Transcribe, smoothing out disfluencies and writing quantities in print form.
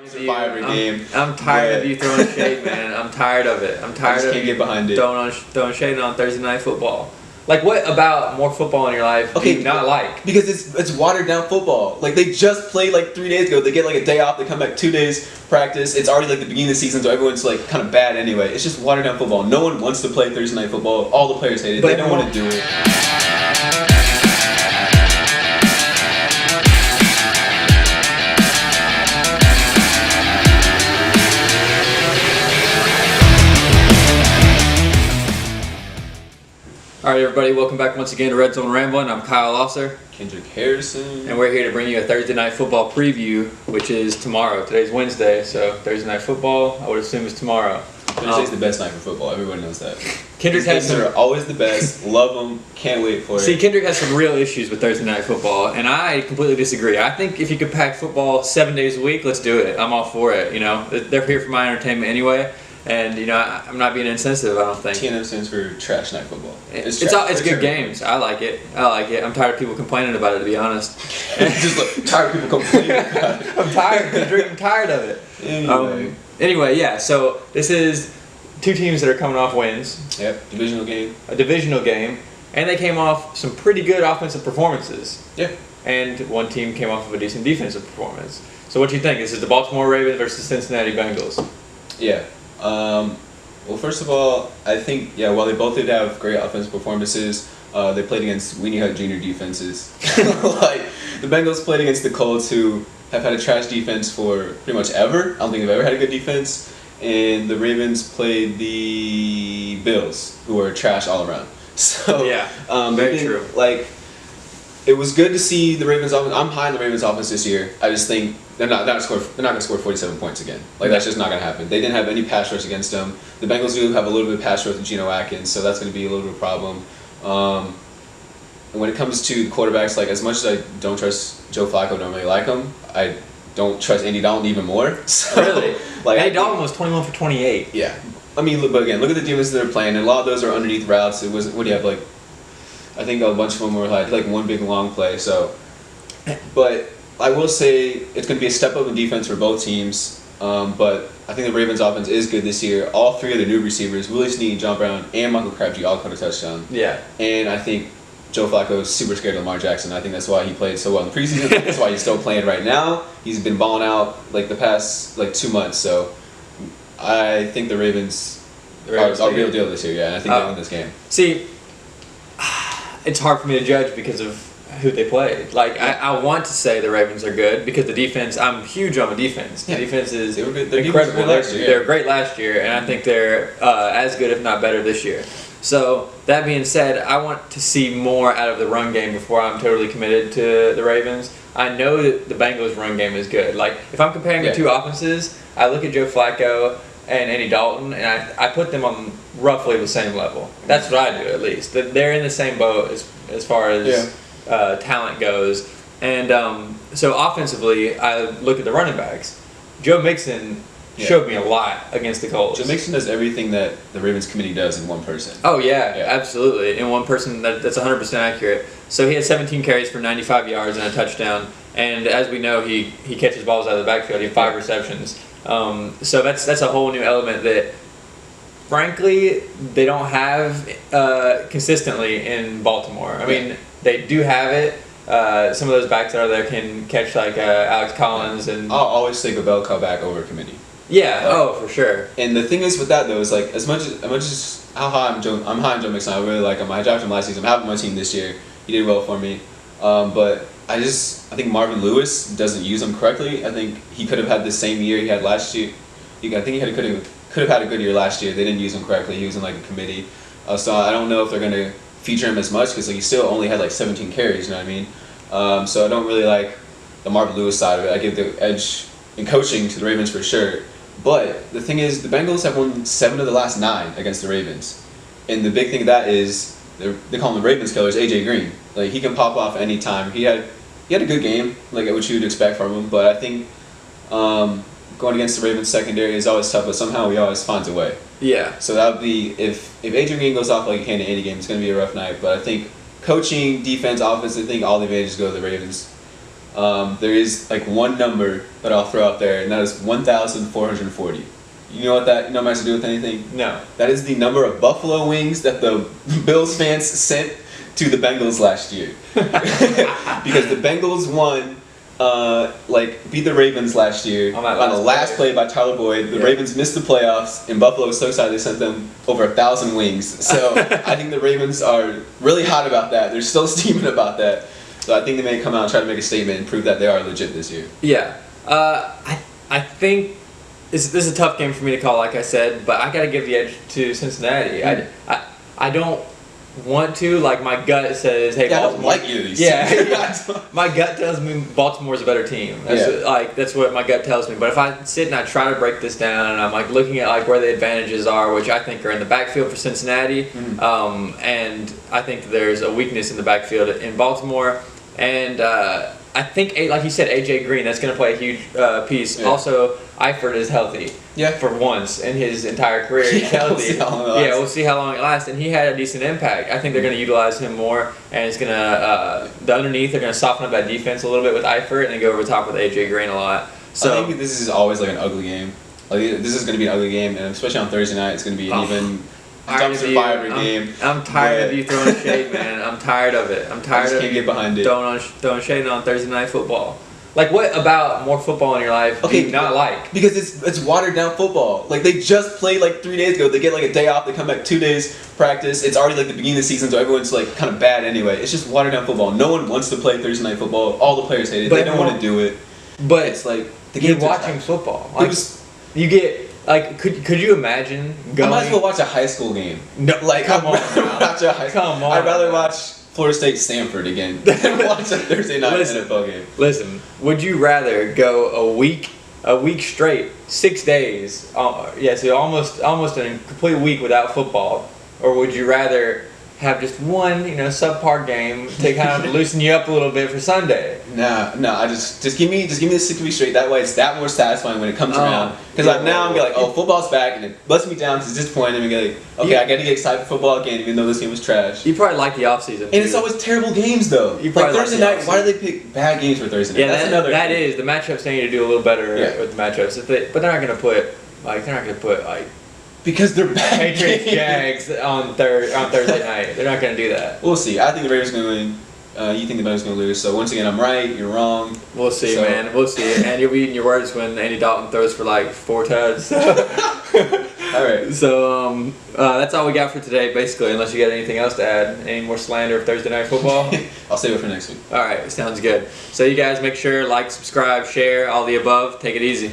Fire every game. I'm tired of you throwing shade, man. I'm tired of it. I'm tired of can't get behind it. Throwing shade on Thursday Night Football. Like, what about more football in your life do you not like? Because it's watered down football. Like, they just played like 3 days ago. They get like a day off. They come back 2 days practice. It's already like the beginning of the season, so everyone's like kind of bad anyway. It's just watered down football. No one wants to play Thursday Night Football. All the players hate it. They don't want to do it. Alright, everybody, welcome back once again to Redzone Ramblin. I'm Kyle Losser. Kendrick Harrison. And we're here to bring you a Thursday Night Football preview, which is tomorrow. Today's Wednesday, so Thursday Night Football, I would assume, is tomorrow. Thursday's the best night for football. Everyone knows that. Kendrick has are always the best. Love them. Can't wait for it. See, Kendrick has some real issues with Thursday Night Football, and I completely disagree. I think if you could pack football 7 days a week, let's do it. I'm all for it. You know, they're here for my entertainment anyway. And, you know, I'm not being insensitive, I don't think. TNF stands for Trash Night Football. It's good games. I like it. I'm tired of people complaining about it, to be honest. Just like, tired of people complaining about it. I'm tired of it. Anyway, yeah, so this is two teams that are coming off wins. Yep, divisional game. A divisional game. And they came off some pretty good offensive performances. Yeah. And one team came off of a decent defensive performance. So what do you think? This is the Baltimore Ravens versus Cincinnati Bengals. Yeah. Well, first of all, I think, while they both did have great offensive performances, they played against Weenie Hut Jr. defenses. Like, the Bengals played against the Colts, who have had a trash defense for pretty much ever. I don't think they've ever had a good defense. And the Ravens played the Bills, who are trash all around. So, yeah, very true. Like, it was good to see the Ravens offense. I'm high on the Ravens offense this year. I just think they're not going to score 47 points again. Like, that's just not going to happen. They didn't have any pass rush against them. The Bengals do have a little bit of pass rush with Geno Atkins, so that's going to be a little bit of a problem. And when it comes to quarterbacks, like, as much as I don't trust Joe Flacco, don't really like him, I don't trust Andy Dalton even more. So, really? Like, Andy Dalton was 21 for 28. Yeah. I mean, but again, look at the defense they're playing, and a lot of those are underneath routes. It was, what do you have, like, I think a bunch of them were like one big long play. So, but I will say it's going to be a step up in defense for both teams. But I think the Ravens offense is good this year. All three of the new receivers, Willie Snead, John Brown, and Michael Crabtree, all caught a touchdown. Yeah. And I think Joe Flacco is super scared of Lamar Jackson. I think that's why he played so well in the preseason. That's why he's still playing right now. He's been balling out like the past 2 months. So I think the Ravens are real deal this year. Yeah, and I think they win this game. See, it's hard for me to judge because of who they played. Like, I want to say the Ravens are good because the defense, I'm huge on the defense. The defense is incredible. They're great last year, and I think they're as good, if not better, this year. So, that being said, I want to see more out of the run game before I'm totally committed to the Ravens. I know that the Bengals' run game is good. Like, if I'm comparing the two offenses, I look at Joe Flacco and Andy Dalton, and I put them on roughly the same level. That's what I do, at least. They're in the same boat as far as talent goes. And so offensively, I look at the running backs. Joe Mixon showed me a lot against the Colts. Joe Mixon does everything that the Ravens committee does in one person. Oh, yeah. Absolutely. In one person, that's 100% accurate. So he had 17 carries for 95 yards and a touchdown. And as we know, he catches balls out of the backfield. He had 5 receptions. So that's a whole new element that, frankly, they don't have consistently in Baltimore. I mean, they do have it. Some of those backs out there can catch like Alex Collins and. I'll always take a bell cow back over a committee. Yeah. For sure. And the thing is with that though is like as much as how high I'm high on Joe Mixon. I really like him. I drafted him last season. I'm having my team this year. He did well for me. But I think Marvin Lewis doesn't use him correctly. I think he could have had the same year he had last year. I think he could have had a good year last year. They didn't use him correctly. He was in like a committee. So I don't know if they're going to feature him as much because like, he still only had like 17 carries, you know what I mean? So I don't really like the Marvin Lewis side of it. I give the edge in coaching to the Ravens for sure. But the thing is, the Bengals have won 7 of the last 9 against the Ravens. And the big thing of that is, they call him the Ravens killers, AJ Green. Like, he can pop off any time. He had a good game, like what you would expect from him. But I think going against the Ravens secondary is always tough, but somehow he always finds a way. Yeah. So that would be, if AJ Green goes off like a can in any game, it's going to be a rough night. But I think coaching, defense, offense, I think all the advantages go to the Ravens. there is like one number that I'll throw out there, and that is 1,440. You know what that number has to do with anything? No. That is the number of buffalo wings that the Bills fans sent to the Bengals last year. Because the Bengals won, beat the Ravens last year on the last play by Tyler Boyd. The Ravens missed the playoffs, and Buffalo was so excited they sent them over 1,000 wings. So I think the Ravens are really hot about that. They're still steaming about that. So I think they may come out and try to make a statement and prove that they are legit this year. Yeah. I think this is a tough game for me to call, like I said, but I got to give the edge to Cincinnati. I don't want to, like, my gut says, hey, Baltimore. I don't like either of these teams. My gut tells me Baltimore's a better team. That's what my gut tells me. But if I sit and I try to break this down and I'm like looking at like where the advantages are, which I think are in the backfield for Cincinnati, and I think there's a weakness in the backfield in Baltimore, and I think, like you said, AJ Green, that's going to play a huge piece. Yeah. Also, Eifert is healthy. Yeah. For once in his entire career, he's healthy. We'll see how long it lasts. And he had a decent impact. I think they're going to utilize him more, and it's going to the underneath. They're going to soften up that defense a little bit with Eifert, and then go over top with AJ Green a lot. So I think this is always like an ugly game. Like, this is going to be an ugly game, and especially on Thursday night, it's going to be an even dumpster fire game. I'm tired of you throwing shade, man. I'm tired of it. I'm tired of can't get behind it. Throwing shade on Thursday night football. Like, what about more football in your life do you not like? Because it's watered down football. Like, they just played like 3 days ago. They get like a day off. They come back 2 days practice. It's already like the beginning of the season, so everyone's like kind of bad anyway. It's just watered down football. No one wants to play Thursday night football. All the players hate it. They don't want to do it. But it's like you're watching football. Like, you get. Like, could you imagine going? I might as well watch a high school game. No, like, I'd rather watch Florida State Stanford again than watch a Thursday night NFL game. Listen, would you rather go a week straight, 6 days? So almost a complete week without football, or would you rather have just one, subpar game to kind of loosen you up a little bit for Sunday? No, I just give me the 6 weeks straight. That way, it's that more satisfying when it comes around. Because now I'm like, football's back, and it lets me down. It's disappointing. I'm like, I got to get excited for football again, even though this game was trash. You probably like the offseason. And it's always terrible games, though. Like Thursday night. Why do they pick bad games for Thursday night? Yeah, that's another. That is the matchups. They need to do a little better with the matchups. But they're not going to put because they're bad Patriots Jags on Thursday night. They're not going to do that. We'll see. I think the Ravens are going to win. You think the Bengals are going to lose. So once again, I'm right. You're wrong. We'll see, man. We'll see. And you'll be eating your words when Andy Dalton throws for like 4 touchdowns. All right. So that's all we got for today, basically. Unless you got anything else to add, any more slander of Thursday night football. I'll save it for next week. All right. Sounds good. So you guys make sure like, subscribe, share, all the above. Take it easy.